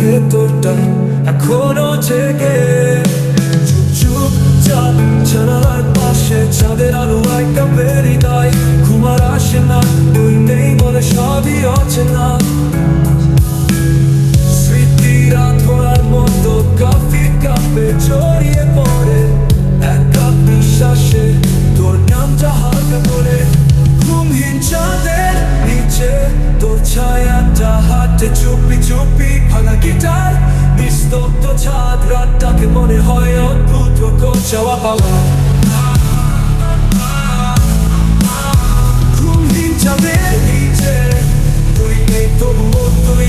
ভেতরটা এখনো জেগে। চুপচাপ জানালার পাশে চাঁদের আলো একটা বেরিদায়, ঘুম আর আসে না, তুই নেই বলে সবই অচেনা। স্মৃতিরা ধরার মতো কফির কাপে ছড়িয়ে পড়ে, এক কাপ নিঃশ্বাসে তোর নামটা হালকা করে। ঘুমহীন চাঁদের নিচে তোর ছায়াটা হাঁটে চুপি চুপি, ভাঙা গিটার নিস্তব্ধ ছাদ রাতটাকে মনে হয় অদ্ভুত চাওয়া পাওয়া। ঘুমহীন চাঁদের নিচে তুই নেই তবুও তুই